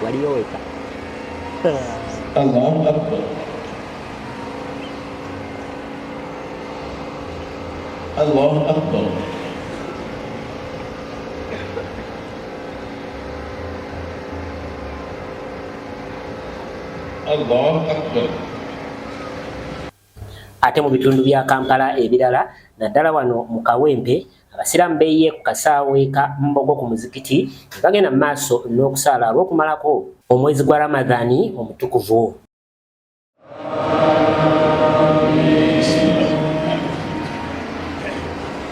waliyo weka. Allahu Akbar. Allahu Akbar. Allahu Akbar. Ate mu bitundu bya Kampala ebirala naddala wano mu Kawempe abasiraamu beeyiye ku kasaawe ka Mbogo ku muzikiti bagenda mu maaso n'okusaala olw'okumalako omwezi gwa Ramadhaani omutukuvu.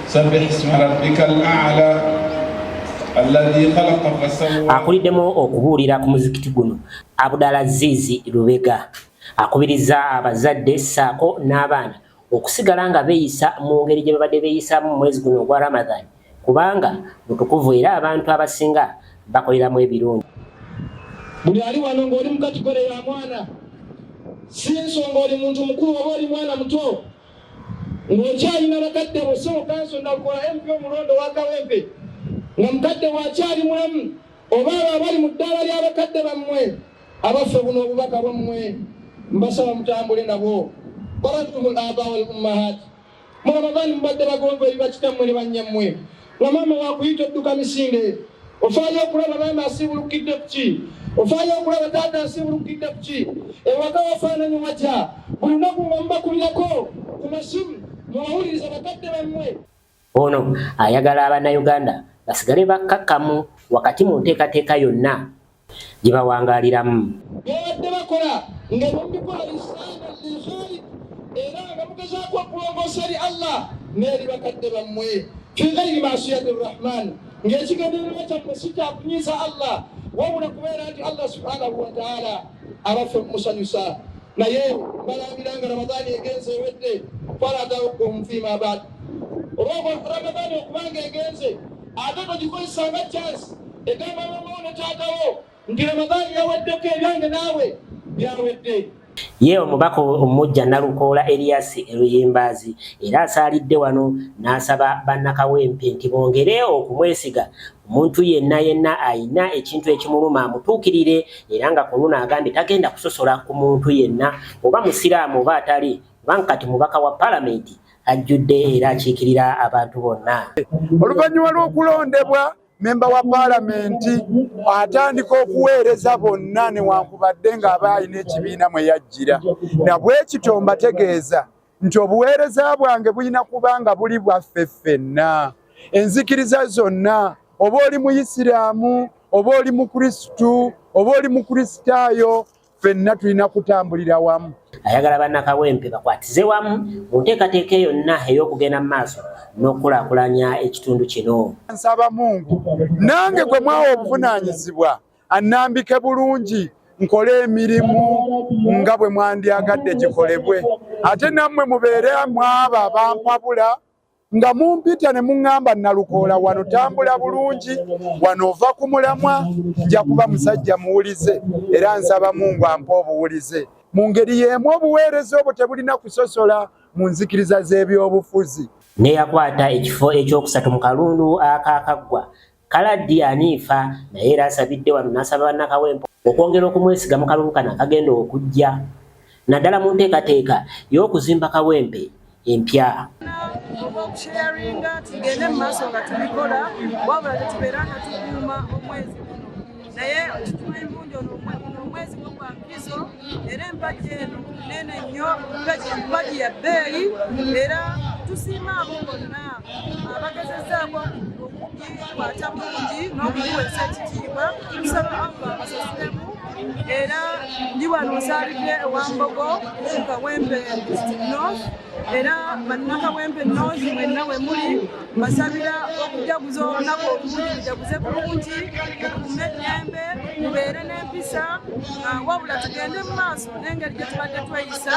Sabbih isma rabbikal a'la alladhi khalaqa fasawwa. Akuliddemu okubuulira ku muzikiti guno Abdallah Zizi Lubega akubiriza abazadde ssaako n'abaana okusigala nga beeyisa mu ngeri gye babadde beeyisa mu mwezi guno ogwa Ramadhaani kubanga mutukuvu era abantu abasinga bakoleramu ebirungi. Buli ali wano ng'oli mu kategole ya mwana si ensonga oli muntu mukulu oba oli mwana muto ng'okyalina bakadde bo so kanso nalukola MP omulondo wa Kawempe nga mukadde bw'akyali mulamu oba abo abali mu ddaala ly'abakadde bammwe abaffe buno obubaka bwammwe mbasaba mutambule nabo. Baratumul aba wal ummahat mu Ramadhaani mubadde bagomba ebibakitammwe ne bannyammwe nga maama wakuyita odduka misinde ofaayo okulaba maama asibulukidde ku ki ofaayo okulaba taata asibulukidde ku ki ewaka wafaananyi watya buli lunaku nga mubakubirako ku masimu muwawuliriza bakadde bammwe. Ono ayagala Abannayuganda basigale bakkakkamu wakati mu nteekateeka yonna gye bawangaaliramu. Byabadde bakola nga mubikola lisaana lilkhali era nga mugezaako okulongoosa eri Allah n'eri bakadde bammwe fi ghayri ma'siyati rrahman ng'ekigendererwa kyammwe si kyakunyiisa Allah wabula kubeera nti Allah subhanahu wa ta'ala abaffe musanyusa. Naye balambira nga Ramadhaani egenze ewedde fala tawakkum fima ba'd. Olw'okuba Ramadhaani okubanga egenze ate togikozesa nga chance egamba mamawo ne taatawo nti Ramadhaani yaweddeko ebyange naawe byawedde. Ye omubaka omujja Nalukoola Elias Eluyimbazi era asaalidde wano n'asaba bannakawempe nti bongere okumwesiga omuntu yenna ayina ekintu ekimuluma amutuukirire era nga kuno agambye tagenda kusosola ku muntu yenna oba musiraamu oba atali kubanga kati mubaka wa palamenti ajjudde era akiikirira abantu bonna. Oluvannyuma lw'okulondebwa memba wa palamenti atandika okuweereza bonna newankubadde ng'aba alina ekibiina mwe yajjira na bwekityo mbategeeza nti obuweereza bwange bulina kubanga buli bwaffe ffenna enzikiriza zonna oba oli Muyisiraamu oba oli Mukristu oba oli Mukristaayo ffenna tulina kutambulira wamu. Ayagala bannakawempe bakwatize wamu mu nteekateeka yonna ey'okugenda mu maaso n'okulaakulanya ekitundu kino. Nsaba Mungu nange gwe mwawa obuvunaanyizibwa annambike bulungi nkole emirimu nga bwe mwandyagadde gikolebwe ate nammwe mubeere mwaba bampabula nga mumpita ne muŋŋamba Nalukoola wano tambula bulungi wano ova ku mulamwa nja kuba musajja muwulize era nsaba Mungu ampe obuwulize mu ngeri y'emu obuweereza obwo tebulina kusosola mu nzikiriza z'ebyobufuzi. Neyakwata ekifo ekyokusatu mu kalundu akaakaggwa Kaladi Anifa naye era asabidde wano n'asaba bannakawempe okwongera okumwesiga mu kalulu kano akagenda okujja naddala mu nteekateeka y'okuzimba Kawempe empya. Okusharinga tugende mu maaso nga tubikola wabula tetubeera nga tukuuma omwezi guno naye kituma embungi omwezi gw'ogwakizo era empagi eno nene nnyo empagi ya bbeeyi era tusiima abo bonna abagezezaako okugikwata bulungi n'okugiwesa ekitiibwa tusaba Allah abasasulemu era ndi wano nsaalidde ewa Mbogo mu Kawempe North era bannakawempe North mwenna we muli mbasabira okujaguza olunaku olungi mujaguze bulungi mukuume eddembe mubeere n'empisa wabula tugende mu maaso n'engeri gye tubadde tweyisa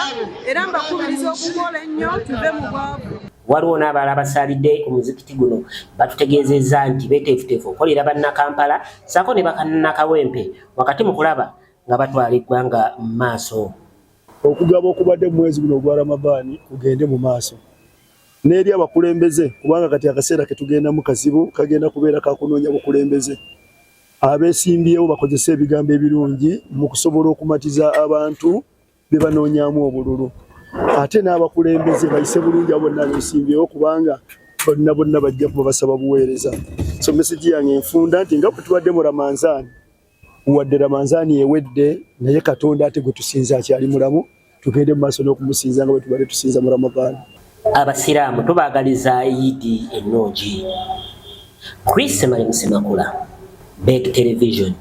era mbakubiriza okukola ennyo tuve mu bwavu. Waliwo n'abalala abasaalidde ku muzikiti guno batutegeezezza nti beeteefuteefu okolera bannakampala ssaako ne bakannakawempe wakati mu kulaba nga batwala eggwanga mu maaso. Okugaba okubadde mu mwezi guno ogwa Ramadhaani kugende mu maaso n'eri abakulembeze kubanga kati akaseera ke tugenda mu kazibu kagenda kubeera kakunoonya bukulembeze. abeesimbyewo bakozesa ebigambo ebirungi mu kusobola okumatiza abantu be banoonyaamu obululu. Ate n'abakulembeze bayise bulungi abo bonna abeesimbyewo kubanga bonna bajja kuba basaba buweereza. So message yange enfunda nti nga bwe tubadde mu Ramanzaani, wadde Ramanzaani ewedde naye Katonda ate gwe tusinza akyali mulamu, tugende mu maaso n'okumusinza nga bwe tubadde tusinza mu Ramadhaani. Abasiraamu tubaagaliza Eid ennungi. Chris Malimusimakula, Beg Television.